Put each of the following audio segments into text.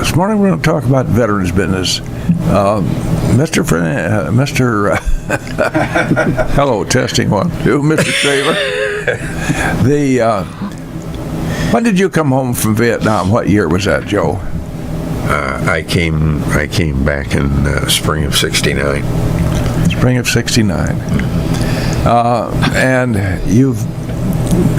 This morning we're going to talk about veterans business. Mr. Hello, testing 1, 2, Mr. Schaler. When did you come home from Vietnam? What year was that, Joe? I came back in spring of '69. Spring of '69. And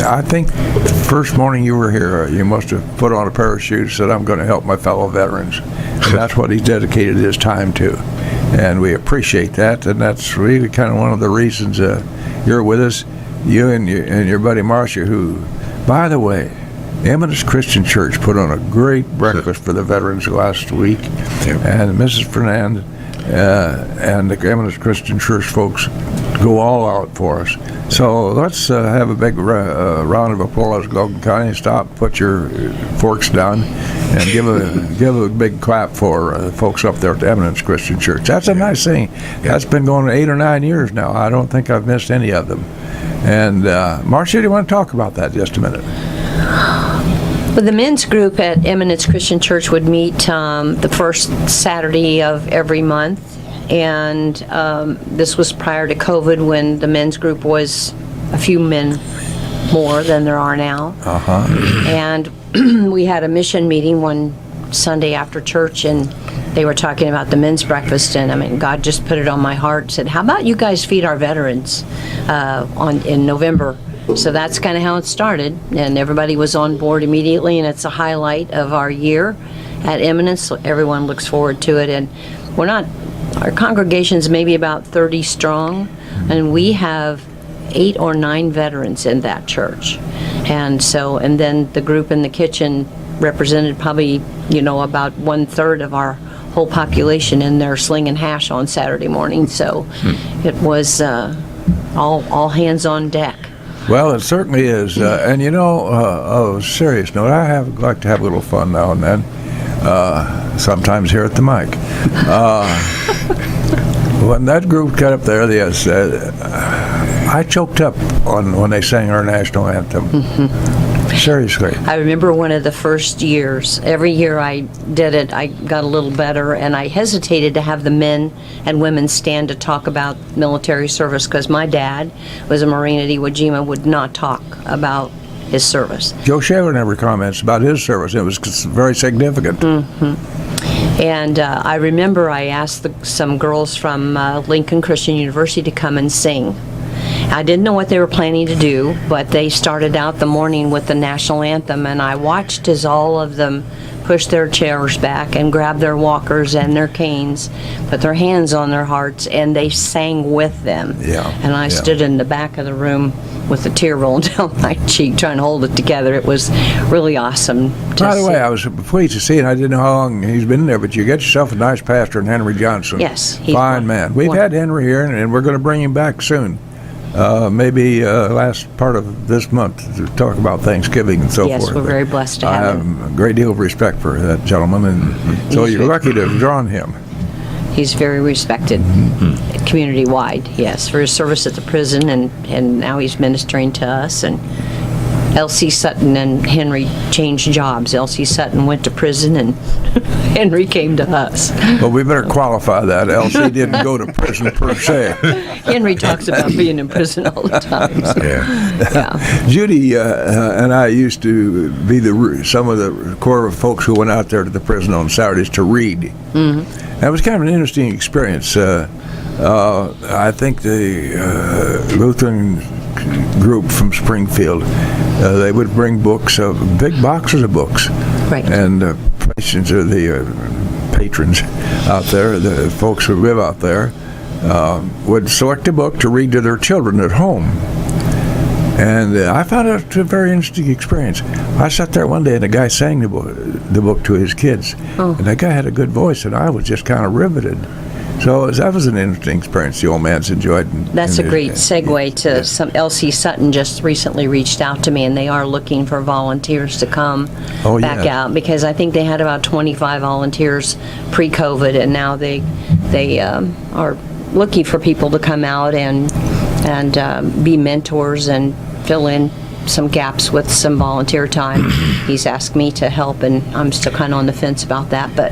I think the first morning you were here, you must have put on a pair of shoes and said, I'm going to help my fellow veterans. And that's what he's dedicated his time to. And we appreciate that. And that's really kind of one of the reasons you're with us, you and your buddy Marsha, who, by the way, Eminence Christian Church put on a great breakfast for the veterans last week. Yep. And Mrs. Fernandes and the Eminence Christian Church folks go all out for us. So let's have a big round of applause, Logan County. Stop, put your forks down, and give a big clap for folks up there at the Eminence Christian Church. That's a nice thing. That's been going 8 or 9 years now. I don't think I've missed any of them. And Marsha, do you want to talk about that just a minute? Well, the men's group at Eminence Christian Church would meet the first Saturday of every month. And this was prior to COVID, when the men's group was a few men more than there are now. And we had a mission meeting one Sunday after church, and they were talking about the men's breakfast. And I mean, God just put it on my heart and said, how about you guys feed our veterans in November? So that's kind of how it started, and everybody was on board immediately, and it's a highlight of our year at Eminence. So everyone looks forward to it, and our congregation's maybe about 30 strong, and we have 8 or 9 veterans in that church. And then the group in the kitchen represented probably, about 1/3 of our whole population in there slinging hash on Saturday morning. So it was all hands on deck. Well, it certainly is. And on a serious note, I like to have a little fun now and then, sometimes here at the mic. When that group got up there, I choked up when they sang our national anthem. Seriously. I remember one of the first years. Every year I did it, I got a little better, and I hesitated to have the men and women stand to talk about military service, because my dad was a Marine at Iwo Jima, would not talk about his service. Joe Schaler never comments about his service. It was very significant. And I remember I asked some girls from Lincoln Christian University to come and sing. I didn't know what they were planning to do, but they started out the morning with the national anthem, and I watched as all of them pushed their chairs back and grabbed their walkers and their canes, put their hands on their hearts, and they sang with them. And I stood in the back of the room with a tear rolling down my cheek, trying to hold it together. It was really awesome to see. By the way, I was pleased to see it. I didn't know how long he's been there, but you get yourself a nice pastor in Henry Johnson. Yes. Fine man. We've had Henry here, and we're going to bring him back soon. Maybe last part of this month to talk about Thanksgiving and so forth. Yes, we're very blessed to have him. I have a great deal of respect for that gentleman, and so you're lucky to have drawn him. He's very respected community-wide, yes, for his service at the prison, and now he's ministering to us. And L.C. Sutton and Henry changed jobs. L.C. Sutton went to prison, and Henry came to us. Well, we better qualify that. L.C. didn't go to prison per se. Henry talks about being in prison all the time. So. Yeah. Judy and I used to be some of the core of folks who went out there to the prison on Saturdays to read. That was kind of an interesting experience. I think the Lutheran group from Springfield, they would bring books, big boxes of books. Right. And the patrons out there, the folks who live out there, would select a book to read to their children at home. And I found it a very interesting experience. I sat there one day, and a guy sang the book to his kids. And that guy had a good voice, and I was just kind of riveted. So that was an interesting experience the old man's enjoyed. That's a great segue to some. L.C. Sutton just recently reached out to me, and they are looking for volunteers to come back out, because I think they had about 25 volunteers pre-COVID, and now they are looking for people to come out and be mentors and fill in some gaps with some volunteer time. He's asked me to help, and I'm still kind of on the fence about that. But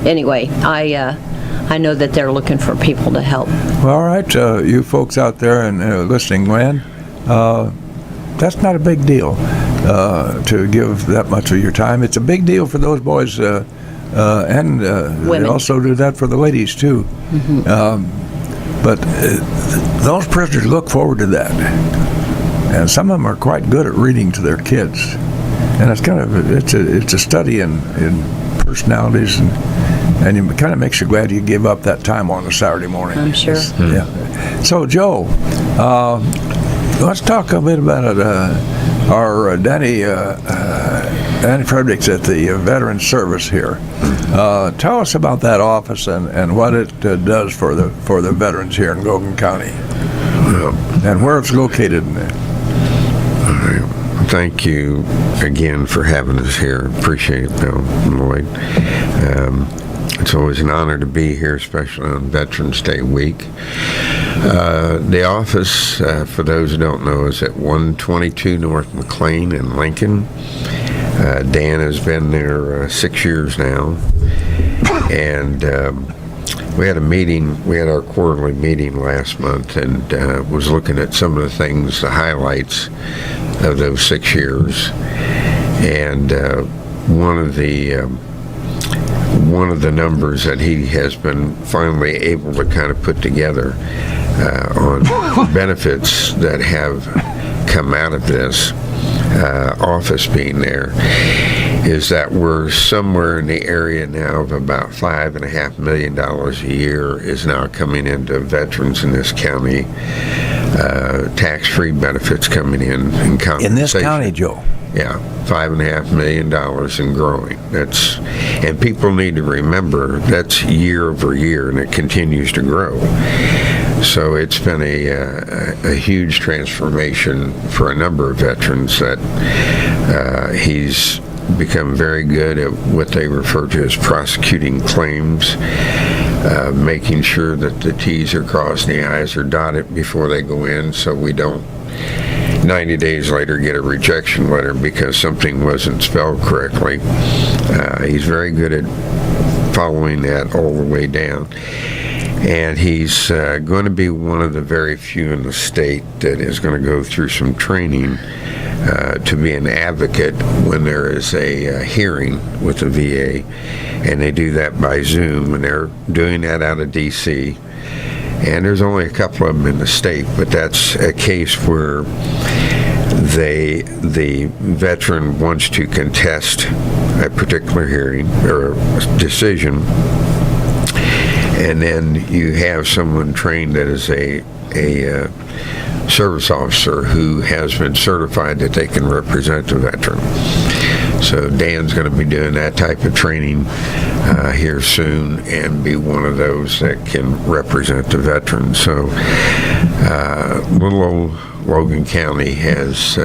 anyway, I know that they're looking for people to help. Well, all right, you folks out there and listening, Glenn, that's not a big deal to give that much of your time. It's a big deal for those boys, and they Women. also do that for the ladies, too. But those prisoners look forward to that. And some of them are quite good at reading to their kids. And it's kind of, it's a study in personalities, and it kind of makes you glad you give up that time on a Saturday morning. I'm sure. Yeah. So, Joe, let's talk a bit about our Danny Fredericks at the Veterans Service here. Tell us about that office and what it does for the veterans here in Logan County, and where it's located. Thank you again for having us here. Appreciate it, Bill and Loyd. It's always an honor to be here, especially on Veterans Day week. The office, for those who don't know, is at 122 North McLean in Lincoln. Dan has been there 6 years now, and we had a meeting. We had our quarterly meeting last month, and was looking at some of the things, the highlights of those 6 years. And one of the numbers that he has been finally able to kind of put together on benefits that have come out of this office being there is that we're somewhere in the area now of about $5.5 million a year is now coming into veterans in this county. Tax-free benefits coming in compensation. In this county, Joe? Yeah, $5.5 million and growing. And people need to remember that's year over year, and it continues to grow. So it's been a huge transformation for a number of veterans that he's become very good at what they refer to as prosecuting claims, making sure that the T's are crossed and the I's are dotted before they go in, so we don't 90 days later get a rejection letter because something wasn't spelled correctly. He's very good at following that all the way down. And he's going to be one of the very few in the state that is going to go through some training to be an advocate when there is a hearing with the VA. And they do that by Zoom, and they're doing that out of D.C. And there's only a couple of them in the state, but that's a case where the veteran wants to contest a particular hearing or a decision, and then you have someone trained that is a service officer who has been certified that they can represent the veteran. So Dan's going to be doing that type of training here soon and be one of those that can represent the veteran. So little old Logan County has,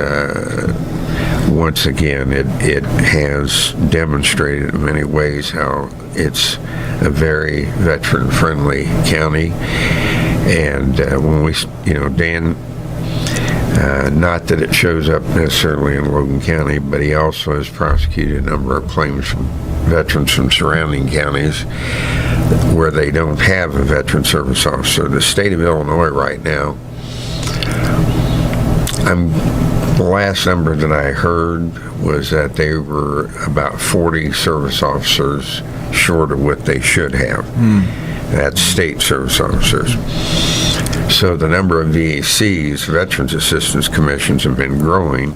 once again, it has demonstrated in many ways how it's a very veteran-friendly county. And when we, Dan, not that it shows up necessarily in Logan County, but he also has prosecuted a number of claims from veterans from surrounding counties where they don't have a veteran service officer. The state of Illinois right now, the last number that I heard was that they were about 40 service officers short of what they should have. That's state service officers. So the number of VACs, Veterans Assistance Commissions, have been growing,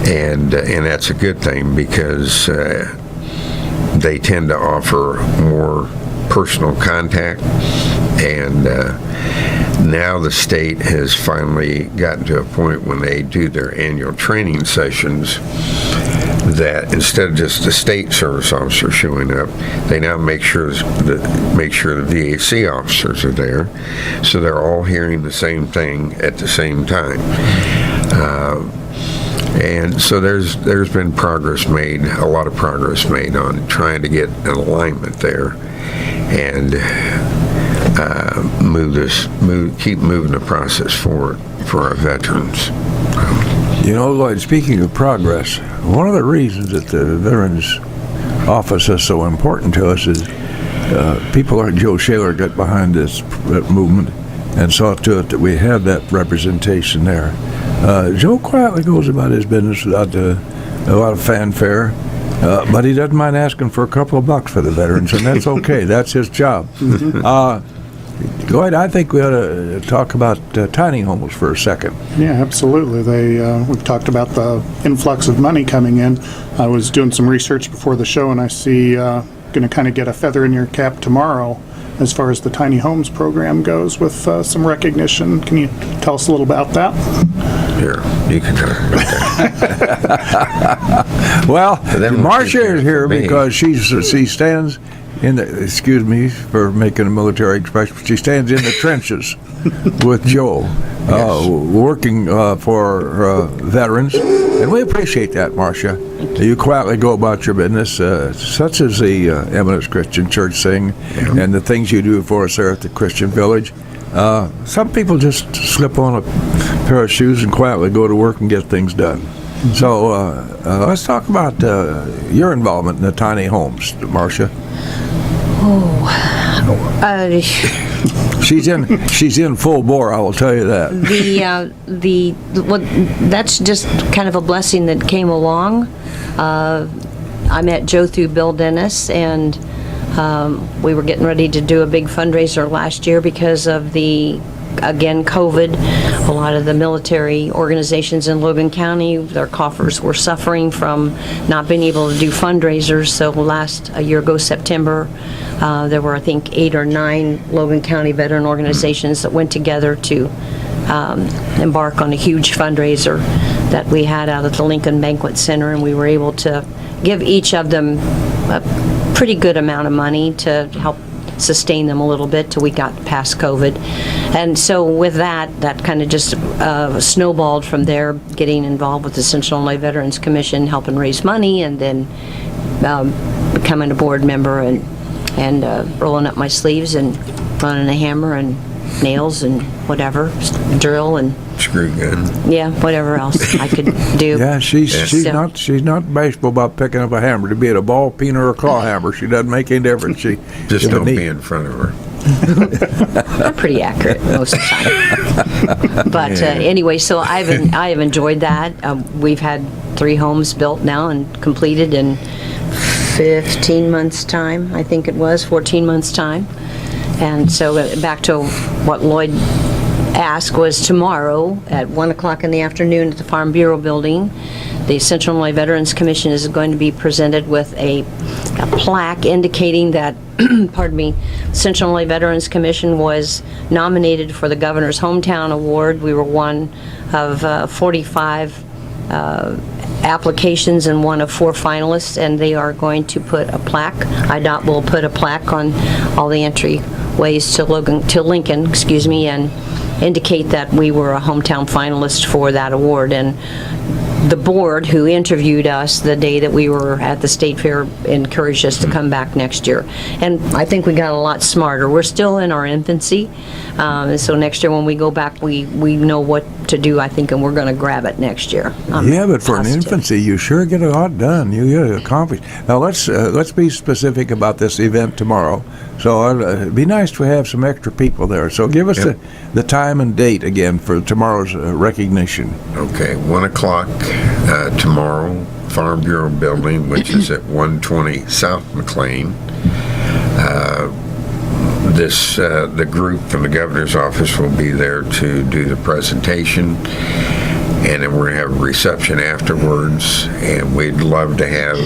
and that's a good thing because they tend to offer more personal contact, and now the state has finally gotten to a point when they do their annual training sessions that instead of just the state service officer showing up, they now make sure the VAC officers are there, so they're all hearing the same thing at the same time. And so there's been progress made, a lot of progress made on trying to get an alignment there and keep moving the process forward. for our veterans. You know, Lloyd, speaking of progress, one of the reasons that the Veterans Office is so important to us is people like Joe Schaler got behind this movement and saw to it that we had that representation there. Joe quietly goes about his business without a lot of fanfare, but he doesn't mind asking for a couple of bucks for the veterans, and that's okay. That's his job. Lloyd, I think we ought to talk about tiny homes for a second. Yeah, absolutely. We've talked about the influx of money coming in. I was doing some research before the show, and I see going to kind of get a feather in your cap tomorrow as far as the tiny homes program goes with some recognition. Can you tell us a little about that? Here, you can talk about that. Well, then we'll Marsha keep is here it for me. because she stands in the, excuse me for making a military expression, she stands in the trenches with Joe, working for veterans, and we appreciate that, Marsha. You quietly go about your business, such as the Eminence Christian Church thing, and the things you do for us there at the Christian Village. Some people just slip on a pair of shoes and quietly go to work and get things done. So let's talk about your involvement in the tiny homes, Marsha. She's in full bore, I will tell you that. That's just kind of a blessing that came along. I met Joe through Bill Dennis, and we were getting ready to do a big fundraiser last year because of COVID. A lot of the military organizations in Logan County, their coffers were suffering from not being able to do fundraisers. So a year ago, September, there were, I think, 8 or 9 Logan County veteran organizations that went together to embark on a huge fundraiser that we had out at the Lincoln Banquet Center, and we were able to give each of them a pretty good amount of money to help sustain them a little bit till we got past COVID. And so with that kind of just snowballed from there, getting involved with the Central Illinois Veterans Commission, helping raise money, and then becoming a board member and rolling up my sleeves and running a hammer and nails and whatever, drill and Screw gun. yeah, whatever else I could do. Yeah, she's So- not bashful about picking up a hammer, to be it a ball peen or a claw hammer. She doesn't make any difference. She Just if it don't need- be in front of her. I'm pretty accurate most of the time. But anyway, so I have enjoyed that. We've had 3 homes built now and completed in 15 months' time, I think it was, 14 months' time. And so back to what Loyd asked was tomorrow at 1 o'clock in the afternoon at the Farm Bureau building, the Central Illinois Veterans Commission is going to be presented with a plaque indicating that, pardon me, Central Illinois Veterans Commission was nominated for the Governor's Hometown Award. We were one of 45 applications and one of 4 finalists, and they are going to put a plaque. IDOT will put a plaque on all the entryways to Lincoln, and indicate that we were a hometown finalist for that award. And the board who interviewed us the day that we were at the state fair encouraged us to come back next year. And I think we got a lot smarter. We're still in our infancy. So next year when we go back, we know what to do, I think, and we're going to grab it next year. Yeah, but for an positive. infancy, you sure get a lot done. You get it accomplished. Now let's be specific about this event tomorrow. So it'd be nice to have some extra people there. So give us the time and date again for tomorrow's recognition. Okay, 1 o'clock tomorrow, Farm Bureau building, which is at 120 South McLean. The group from the governor's office will be there to do the presentation, and then we're going to have a reception afterwards, and we'd love to have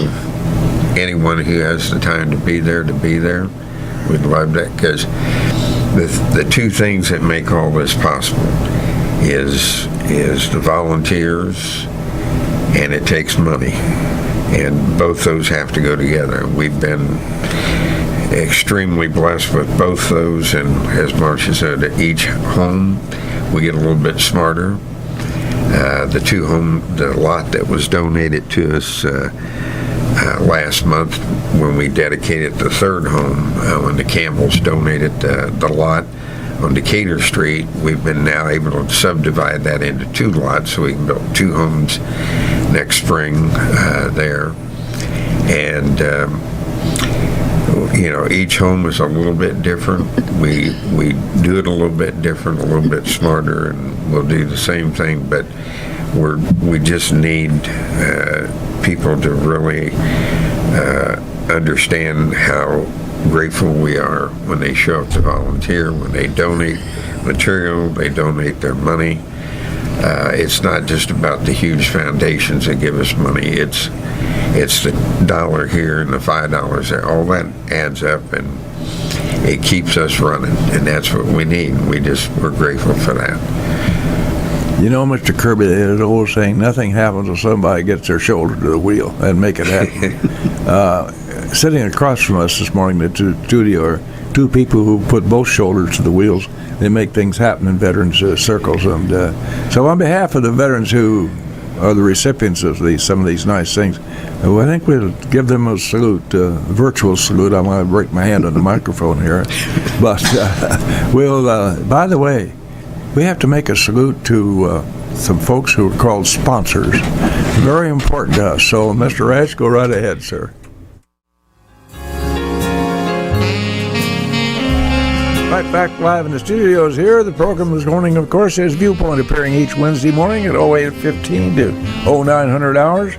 anyone who has the time to be there. We'd love that, because the 2 things that make all this possible is the volunteers, and it takes money, and both those have to go together. We've been extremely blessed with both those, and as Marsha said, at each home we get a little bit smarter. The lot that was donated to us last month when we dedicated the 3rd home, when the Campbells donated the lot, on Decatur Street, we've been now able to subdivide that into 2 lots, so we can build 2 homes next spring there. And each home is a little bit different. We do it a little bit different, a little bit smarter, and we'll do the same thing, but we just need people to really understand how grateful we are when they show up to volunteer, when they donate material, they donate their money. It's not just about the huge foundations that give us money. It's the $1 here and the $5 there. All that adds up, and it keeps us running, and that's what we need. We're grateful for that. Mr. Kirby, there's an old saying, nothing happens until somebody gets their shoulder to the wheel and make it happen. Sitting across from us this morning in the studio are 2 people who put both shoulders to the wheels. They make things happen in veterans circles. And so on behalf of the veterans who are the recipients of some of these nice things, I think we'll give them a salute, a virtual salute. I'm going to break my hand on the microphone here. But by the way, we have to make a salute to some folks who are called sponsors. Very important to us. So, Mr. Rash, go right ahead, sir. Right back live in the studios here. The program this morning, of course, is Viewpoint, appearing each Wednesday morning at 08:15 to 0900 hours.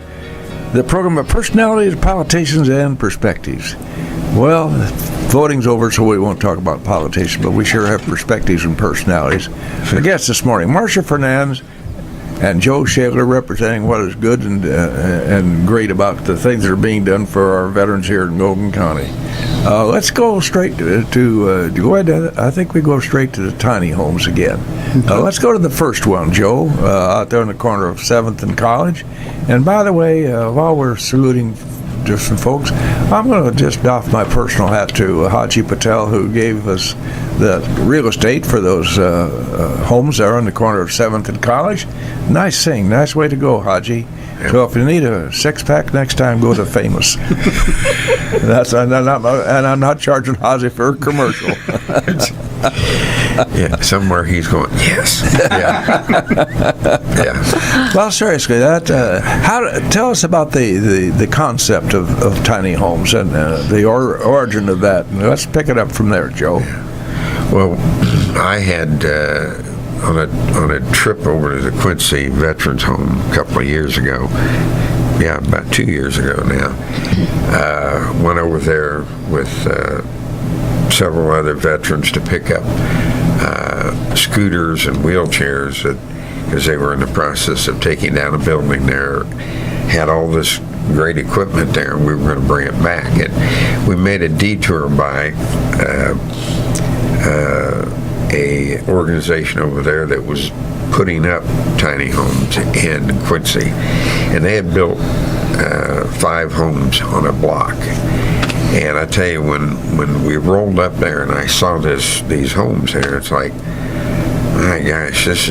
The program of personalities, politicians, and perspectives. Well, voting's over, so we won't talk about politicians, but we sure have perspectives and personalities. The guests this morning, Marsha Fernandes and Joe Schaler, representing what is good and great about the things that are being done for our veterans here in Logan County. Let's go straight to go ahead. I think we go straight to the tiny homes again. Let's go to the first one, Joe, out there in the corner of 7th and College. And by the way, while we're saluting different folks, I'm going to just doff my personal hat to Haji Patel, who gave us the real estate for those homes there on the corner of 7th and College. Nice thing. Nice way to go, Haji. So if you need a 6-pack next time, go to Famous. And I'm not charging Haji for a commercial. Yeah, somewhere he's going, yes. Yeah. Well, seriously, tell us about the concept of tiny homes and the origin of that. And let's pick it up from there, Joe. Well, I had on a trip over to the Quincy Veterans Home a couple of years ago. Yeah, about 2 years ago now. Went over there with several other veterans to pick up scooters and wheelchairs because they were in the process of taking down a building there. Had all this great equipment there, and we were going to bring it back. And we made a detour by a organization over there that was putting up tiny homes in Quincy, and they had built 5 homes on a block. And I tell you, when we rolled up there and I saw these homes there, it's like, my gosh, this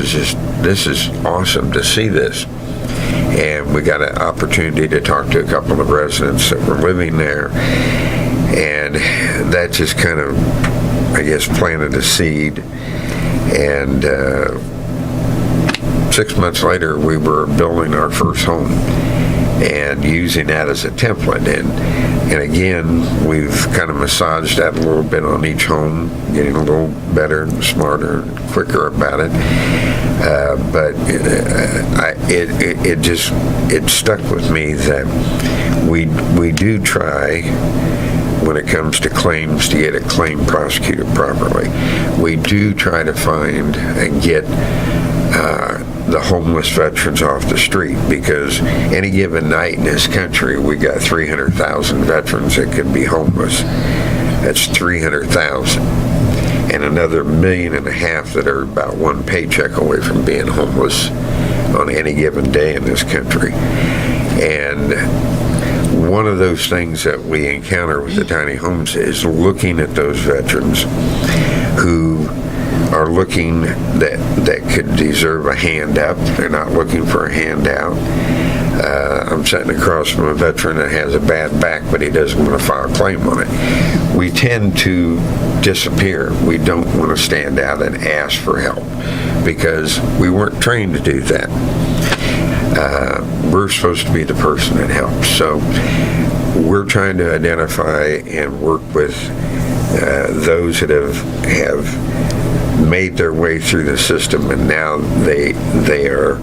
is awesome to see this. And we got an opportunity to talk to a couple of residents that were living there, and that just kind of, I guess, planted a seed. And 6 months later, we were building our first home and using that as a template. And again, we've kind of massaged that a little bit on each home, getting a little better and smarter and quicker about it. But it stuck with me that we do try, when it comes to claims, to get a claim prosecuted properly. We do try to find and get the homeless veterans off the street, because any given night in this country, we got 300,000 veterans that could be homeless. That's 300,000. And another 1.5 million that are about one paycheck away from being homeless on any given day in this country. And one of those things that we encounter with the tiny homes is looking at those veterans who are looking that could deserve a hand up. They're not looking for a handout. I'm sitting across from a veteran that has a bad back, but he doesn't want to file a claim on it. We tend to disappear. We don't want to stand out and ask for help because we weren't trained to do that. We're supposed to be the person that helps. So we're trying to identify and work with those that have made their way through the system, and now they are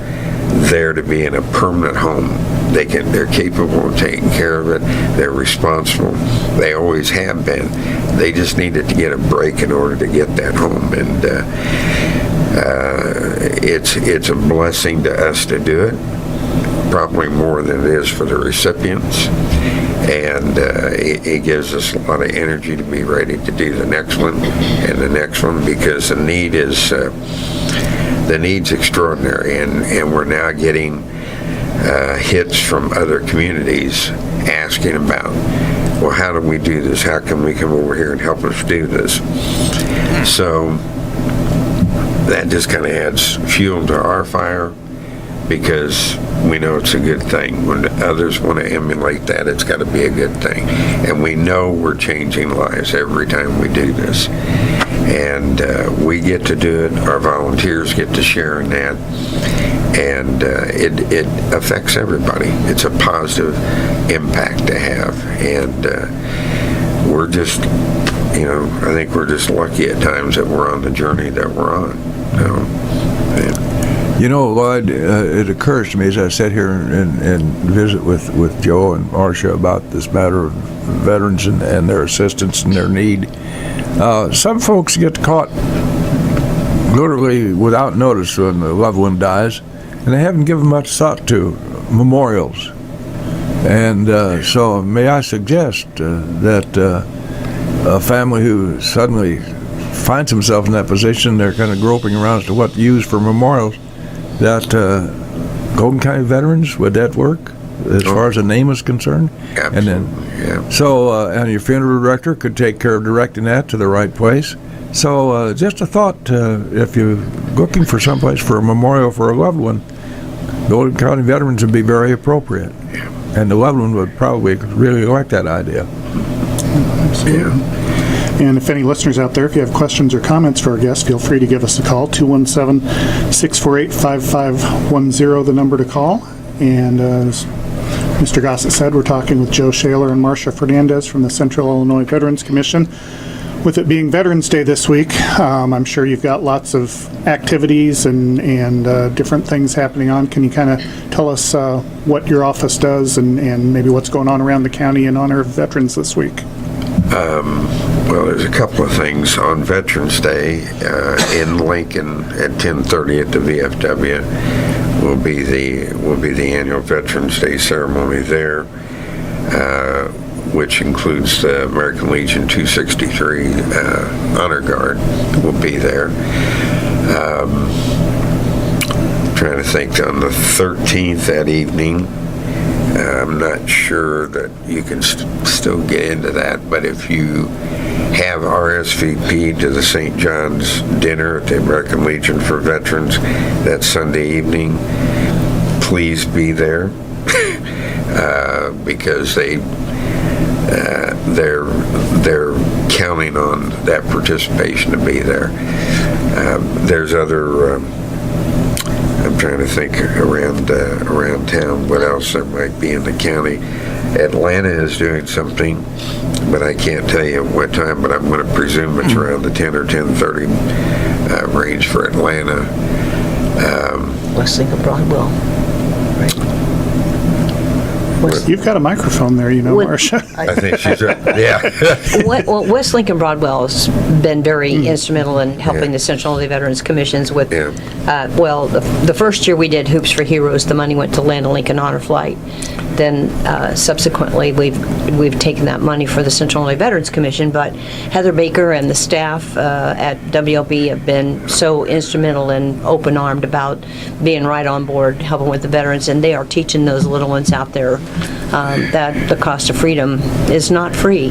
there to be in a permanent home. They're capable of taking care of it. They're responsible. They always have been. They just needed to get a break in order to get that home, and it's a blessing to us to do it, probably more than it is for the recipients. And it gives us a lot of energy to be ready to do the next one and the next one, because the need's extraordinary, and we're now getting hits from other communities asking about, well, how do we do this? How can we come over here and help us do this? So that just kind of adds fuel to our fire, because we know it's a good thing. When others want to emulate that, it's got to be a good thing. And we know we're changing lives every time we do this. And we get to do it. Our volunteers get to share in that. And it affects everybody. It's a positive impact to have. And we're just, I think we're just lucky at times that we're on the journey that we're on. Loyd, it occurs to me as I sit here and visit with Joe and Marsha about this matter of veterans and their assistance and their need. Some folks get caught literally without notice when a loved one dies, and they haven't given much thought to memorials. And so may I suggest that a family who suddenly finds himself in that position, they're kind of groping around as to what to use for memorials, that Logan County Veterans, would that work as far as the name is concerned? Absolutely, And then, yeah. So, and your funeral director could take care of directing that to the right place. So just a thought, if you're looking for someplace for a memorial for a loved one, Logan County Veterans would be very appropriate. Yeah. And the loved one would probably really like that idea. Absolutely. Yeah. And if any listeners out there, if you have questions or comments for our guests, feel free to give us a call, 217-648-5510, the number to call. And as Mr. Gossett said, we're talking with Joe Schaler and Marsha Fernandes from the Central Illinois Veterans Commission. With it being Veterans Day this week, I'm sure you've got lots of activities and different things happening on. Can you kind of tell us what your office does and maybe what's going on around the county in honor of veterans this week? Well, there's a couple of things. On Veterans Day in Lincoln at 10:30 at the VFW will be the annual Veterans Day ceremony there, which includes the American Legion 263 Honor Guard will be there. Trying to think, on the 13th that evening, I'm not sure that you can still get into that, but if you have RSVP to the St. John's dinner at the American Legion for Veterans that Sunday evening, please be there because they're counting on that participation to be there. There's other. I'm trying to think around town what else there might be in the county. Atlanta is doing something, but I can't tell you what time, but I'm going to presume it's around the 10 or 10:30 range for Atlanta. Westlake of Broadwell, right? You've got a microphone there, Marsha. I think she's right. Yeah. Well, West Lincoln Broadwell has been very instrumental in helping the Central Illinois Veterans Commissions with, the first year we did Hoops for Heroes, the money went to Land of Lincoln Honor Flight. Then subsequently we've taken that money for the Central Illinois Veterans Commission, but Heather Baker and the staff at WLB have been so instrumental and open-armed about being right on board, helping with the veterans, and they are teaching those little ones out there that the cost of freedom is not free.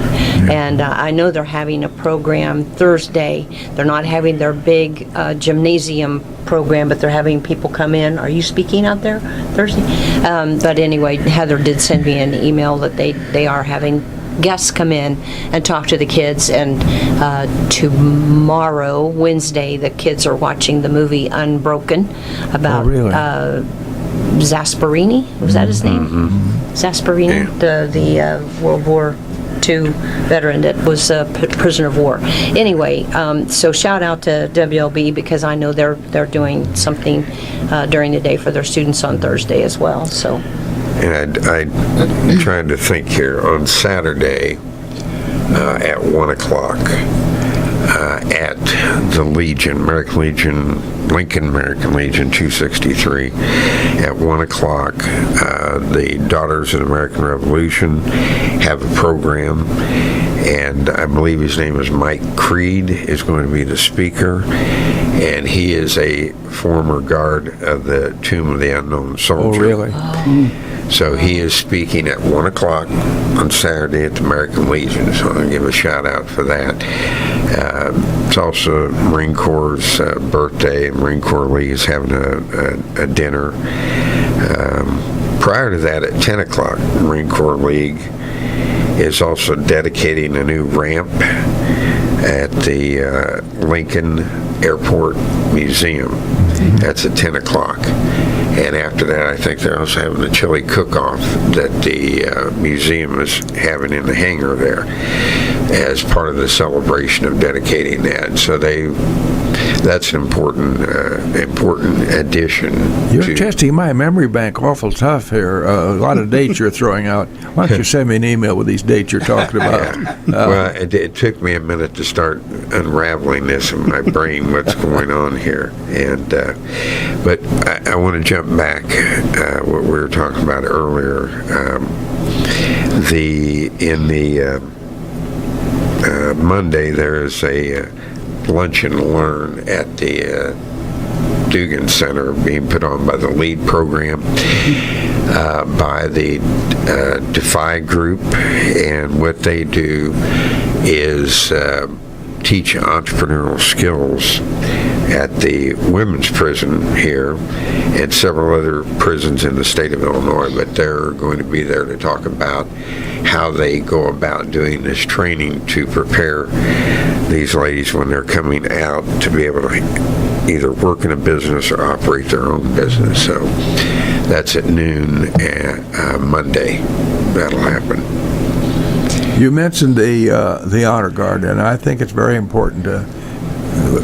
And I know they're having a program Thursday. They're not having their big gymnasium program, but they're having people come in. Are you speaking out there Thursday? But anyway, Heather did send me an email that they are having guests come in and talk to the kids, and tomorrow, Wednesday, the kids are watching the movie Unbroken about really? Zasparini. Was that his name? Zasparini, the World War II veteran that was a prisoner of war. Anyway, so shout out to WLB, because I know they're doing something during the day for their students on Thursday as well. So. And I'm trying to think here. On Saturday at 1 o'clock at the Legion, American Legion, Lincoln American Legion 263, at 1 o'clock, the Daughters of the American Revolution have a program, and I believe his name is Mike Creed is going to be the speaker, and he is a former guard of the Tomb of the Unknown Soldier. Oh, really? So he is speaking at 1 o'clock on Saturday at the American Legion, so I'll give a shout out for that. It's also Marine Corps' birthday, and Marine Corps League is having a dinner. Prior to that, at 10 o'clock, Marine Corps League is also dedicating a new ramp at the Lincoln Airport Museum. That's at 10 o'clock. And after that, I think they're also having a chili cook-off that the museum is having in the hangar there as part of the celebration of dedicating that. So that's an important addition. You're testing my memory bank awful tough here. A lot of dates you're throwing out. Why don't you send me an email with these dates you're talking about? Well, it took me a minute to start unraveling this in my brain, what's going on here. And but I want to jump back what we were talking about earlier. Monday there is a lunch and learn at the Dugan Center being put on by the Loyd program by the Defy group, and what they do is teach entrepreneurial skills at the women's prison here and several other prisons in the state of Illinois, but they're going to be there to talk about how they go about doing this training to prepare these ladies when they're coming out to be able to either work in a business or operate their own business. So that's at noon Monday. That'll happen. You mentioned the Honor Guard, and I think it's very important to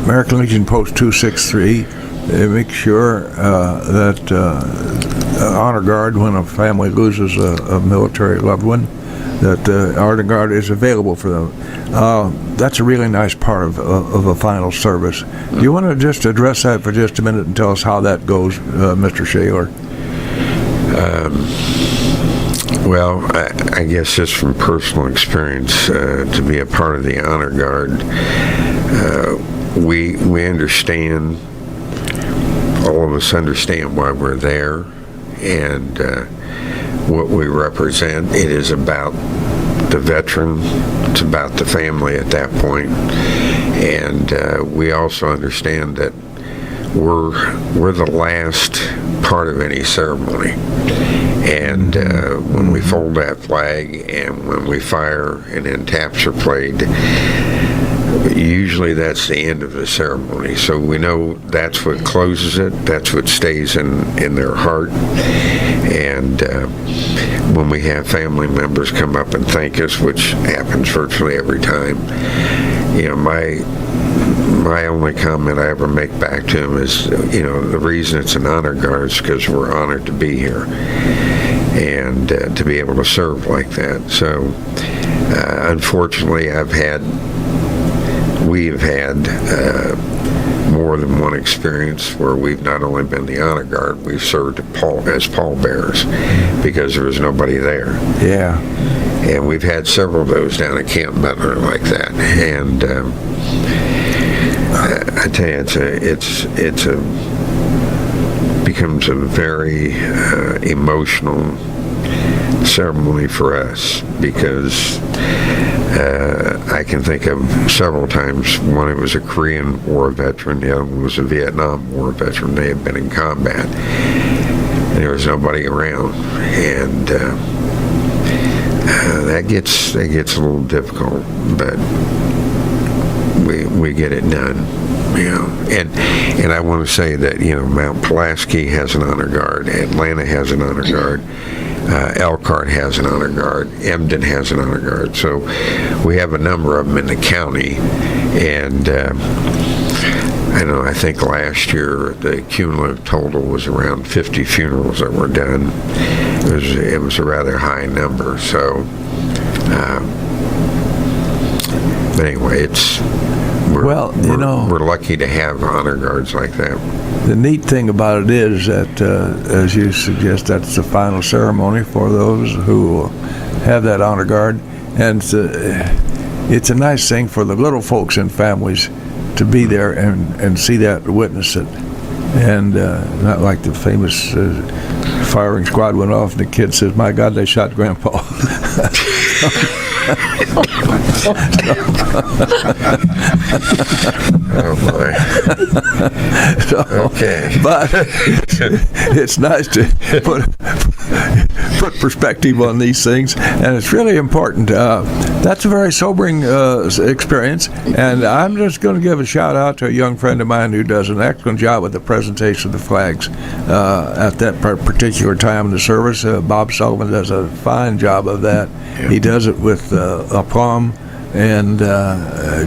American Legion Post 263 make sure that Honor Guard, when a family loses a military loved one, that Honor Guard is available for them. That's a really nice part of a final service. Do you want to just address that for just a minute and tell us how that goes, Mr. Schaler? Well, I guess just from personal experience, to be a part of the Honor Guard, we understand, all of us understand why we're there and what we represent. It is about the veteran, it's about the family at that point, and we also understand that we're the last part of any ceremony. And when we fold that flag and when we fire and then taps are played, usually that's the end of the ceremony. So we know that's what closes it, that's what stays in their heart. And when we have family members come up and thank us, which happens virtually every time, you know, my only comment I ever make back to them is, you know, the reason it's an honor guard is because we're honored to be here and to be able to serve like that. So unfortunately, we've had more than one experience where we've not only been the honor guard, we've served as pallbearers because there was nobody there. Yeah. And we've had several of those down at Camp Butler like that. And I tell you, it's becomes a very emotional ceremony for us because I can think of several times. One, it was a Korean War veteran. The other one was a Vietnam War veteran. They had been in combat. There was nobody around, and that gets a little difficult, but we get it done. And I want to say that Mount Pulaski has an honor guard, Atlanta has an honor guard, Elkhart has an honor guard, Emden has an honor guard. So we have a number of them in the county, and I think last year the cumulative total was around 50 funerals that were done. It was a rather high number. So, but anyway, we're lucky to have honor guards like that. The neat thing about it is that, as you suggest, that's the final ceremony for those who have that honor guard, and it's a nice thing for the little folks and families to be there and see that, witness it, and not like the famous firing squad went off and the kid says, "My God, they shot Grandpa." Oh boy. Okay. But it's nice to put perspective on these things, and it's really important. That's a very sobering experience, and I'm just going to give a shout out to a young friend of mine who does an excellent job with the presentation of the flags at that particular time in the service. Bob Sullivan does a fine job of that. Yeah. He does it with aplomb and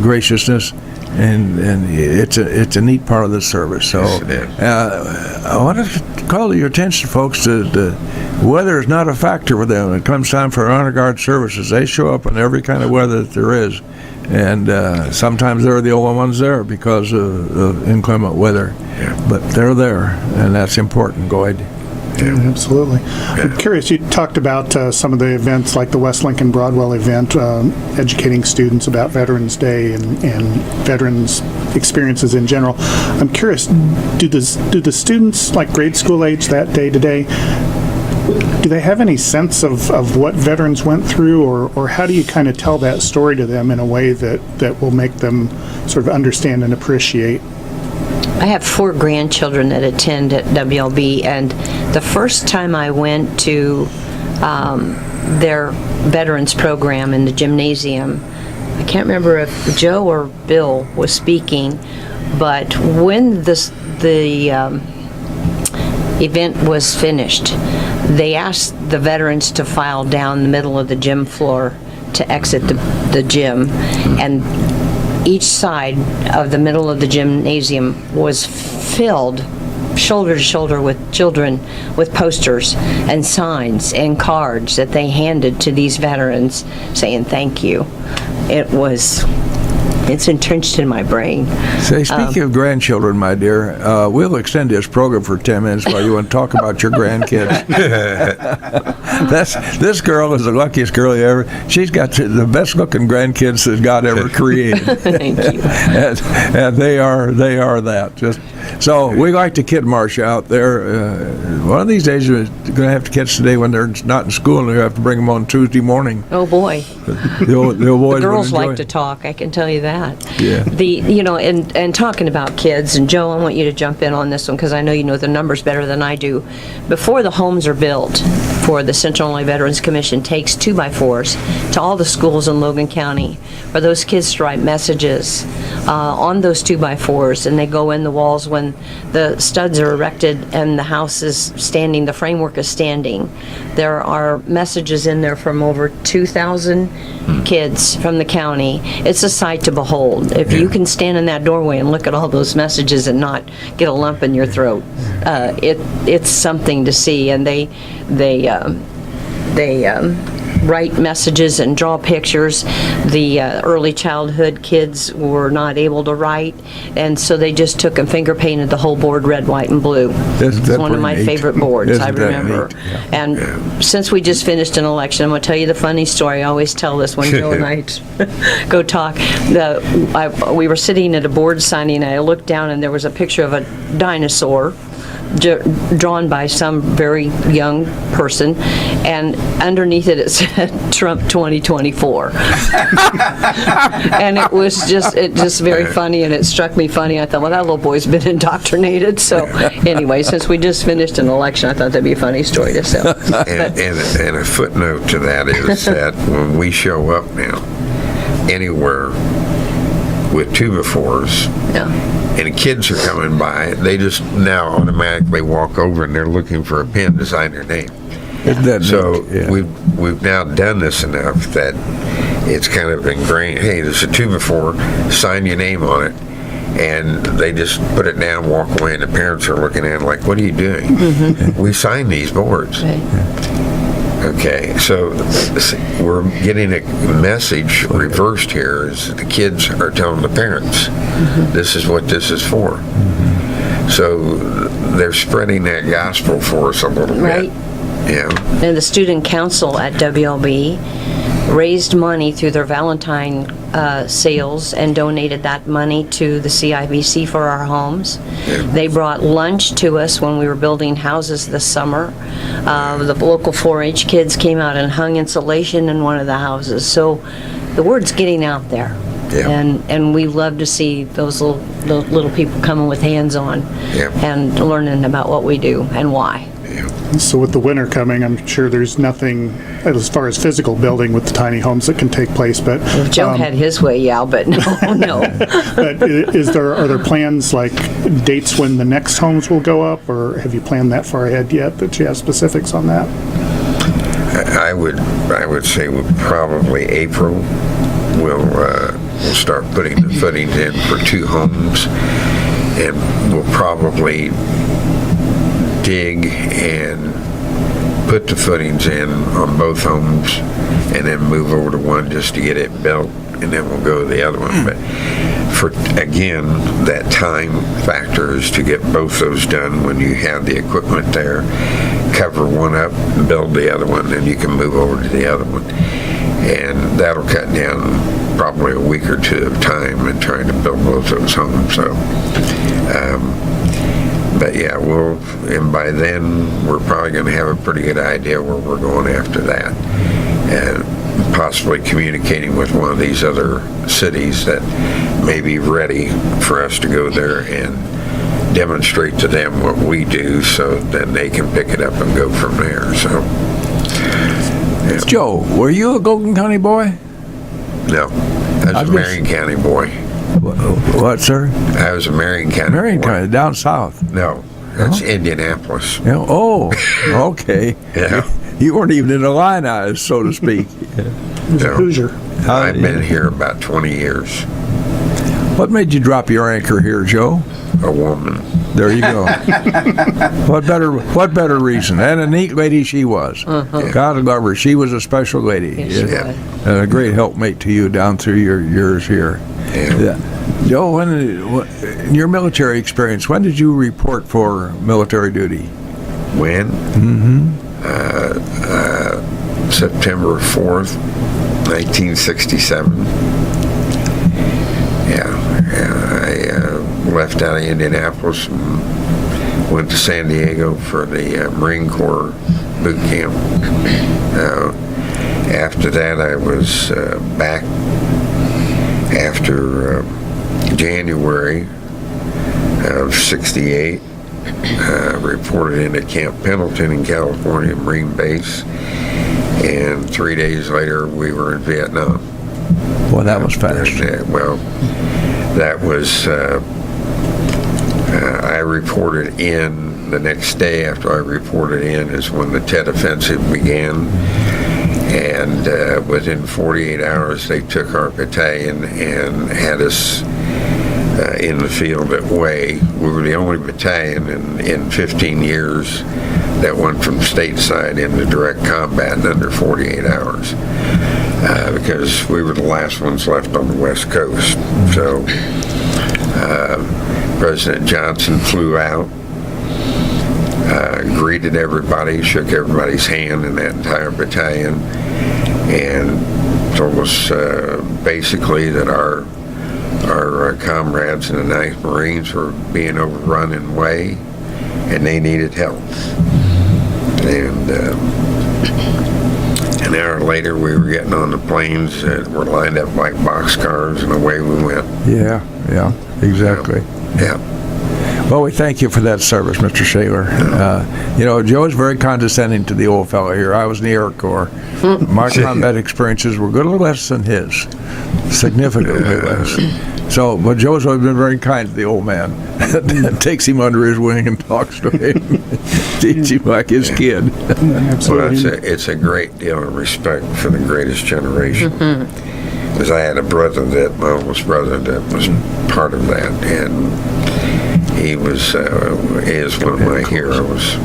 graciousness, and it's a neat part of the service. So I want to call to your attention, folks, that weather is not a factor for them. When it comes time for honor guard services, they show up in every kind of weather that there is, and sometimes they're the only ones there because of inclement weather. Yeah. But they're there, and that's important, Loyd. Yeah, absolutely. Yeah. I'm curious, you talked about some of the events like the West Lincoln Broadwell event, educating students about Veterans Day and veterans experiences in general. I'm curious, do the students, like grade school age that day today, do they have any sense of what veterans went through, or how do you kind of tell that story to them in a way that will make them sort of understand and appreciate? I have 4 grandchildren that attend at WLB, and the first time I went to their veterans program in the gymnasium, I can't remember if Joe or Bill was speaking, but when the event was finished, they asked the veterans to file down the middle of the gym floor to exit the gym, and each side of the middle of the gymnasium was filled shoulder to shoulder with children with posters and signs and cards that they handed to these veterans saying thank you. It's entrenched in my brain. Say, speaking of grandchildren, my dear, we'll extend this program for 10 minutes while you want to talk about your grandkids. This girl is the luckiest girl ever. She's got the best-looking grandkids that God ever created. Thank you. And they are that. So we like to kid Marsha out there. One of these days we're going to have to catch the day when they're not in school, and we have to bring them on Tuesday morning. Oh boy. The girls like to talk, I can tell you that. Yeah. And talking about kids, and Joe, I want you to jump in on this one because I know you know the numbers better than I do. Before the homes are built for the Central Illinois Veterans Commission takes 2x4s to all the schools in Logan County for those kids to write messages on those 2x4s, and they go in the walls when the studs are erected and the house is standing, the framework is standing. There are messages in there from over 2,000 kids from the county. It's a sight to behold. If you can stand in that doorway and look at all those messages and not get a lump in your throat, it's something to see. And they write messages and draw pictures. The early childhood kids were not able to write, and so they just took and finger painted the whole board red, white, and blue. It's one of my favorite boards, I remember. Yeah. And since we just finished an election, I'm going to tell you the funny story. I always tell this when Joe and I go talk. We were sitting at a board signing, and I looked down, and there was a picture of a dinosaur drawn by some very young person, and underneath it said Trump 2024. And it just very funny, and it struck me funny. I thought, well, that little boy's been indoctrinated. So anyway, since we just finished an election, I thought that'd be a funny story to tell. And a footnote to that is that when we show up now, anywhere with 2x4s, Yeah. and the kids are coming by, they just now automatically walk over and they're looking for a pen to sign their name. Isn't that So neat? Yeah. we've now done this enough that it's kind of ingrained. Hey, there's a 2x4, sign your name on it, and they just put it down, walk away, and the parents are looking at it like, "What are you doing?" We signed these boards. Right. Okay, so we're getting a message reversed here is the kids are telling the parents, this is what this is for. So they're spreading that gospel for us a little Right. bit. Yeah. And the student council at WLB raised money through their Valentine sales and donated that money to the CIBC for our homes. They brought lunch to us when we were building houses this summer. The local 4-H kids came out and hung insulation in one of the houses. So the word's getting out there. Yeah. And we love to see those little people coming with hands on Yeah. and learning about what we do and why. So with the winter coming, I'm sure there's nothing as far as physical building with the tiny homes that can take place, but If Joe had his way, yeah, but no. but are there plans like dates when the next homes will go up, or have you planned that far ahead yet that you have specifics on that? I would say probably April we'll start putting the footings in for 2 homes, and we'll probably dig and put the footings in on both homes and then move over to one just to get it built, and then we'll go to the other one. But for, again, that time factor is to get both those done when you have the equipment there, cover one up, build the other one, then you can move over to the other one. And that'll cut down probably a week or 2 of time in trying to build both those homes. So, but yeah, and by then we're probably going to have a pretty good idea where we're going after that, and possibly communicating with one of these other cities that may be ready for us to go there and demonstrate to them what we do, so then they can pick it up and go from there. So, yeah. Joe, were you a Logan County boy? No, I was a Marion County boy. What, sir? I was a Marion County Marion boy. County, down south. No, that's Indianapolis. Yeah, oh, okay. Yeah. You weren't even in the line eyes, so to speak. He's a No. Hoosier. I've been here about 20 years. What made you drop your anchor here, Joe? A woman. There you go. What better reason? And a neat lady she was. God love her. She was a special lady. Yes, she Yeah. was. And a great helpmate to you down through your years here. Yeah. Joe, in your military experience, when did you report for military duty? When? September 4th, 1967. Yeah. I left out of Indianapolis and went to San Diego for the Marine Corps boot camp. After that, I was back after January of 68. Reported into Camp Pendleton in California, Marine Base, and 3 days later we were in Vietnam. Boy, that was fast. Well, that was, I reported in the next day after I reported in is when the Tet Offensive began, and within 48 hours they took our battalion and had us in the field at Way. We were the only battalion in 15 years that went from stateside into direct combat in under 48 hours, because we were the last ones left on the West Coast. So President Johnson flew out, greeted everybody, shook everybody's hand in that entire battalion, and told us basically that our comrades in the 9th Marines were being overrun in Way, and they needed help. And an hour later, we were getting on the planes that were lined up like boxcars, and away we went. Yeah, exactly. Yeah. Well, we thank you for that service, Mr. Schaler. Joe is very condescending to the old fellow here. I was in the Air Corps. My combat experiences were a little less than his, significantly less. So, but Joe's always been very kind to the old man. Takes him under his wing and talks to him, teach him like his kid. Absolutely. Well, it's a great deal of respect for the greatest generation. Because I had a brother, my oldest brother, that was part of that, and he is one of my heroes.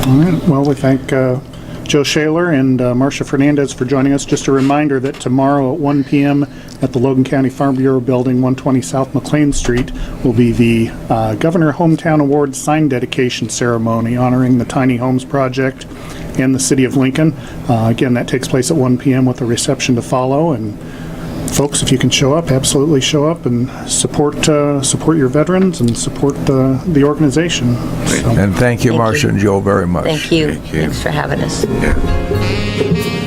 All right. Well, we thank Joe Schaler and Marsha Fernandes for joining us. Just a reminder that tomorrow at 1 p.m. at the Logan County Farm Bureau Building, 120 South McLean Street, will be the Governor Hometown Awards sign dedication ceremony honoring the Tiny Homes Project and the City of Lincoln. Again, that takes place at 1 p.m. with a reception to follow. And folks, if you can show up, absolutely show up and support your veterans and support the organization. So. And thank you, Thank Marsha you. and Joe, very much. Thank you. Thank you. Thanks for having us. Yeah.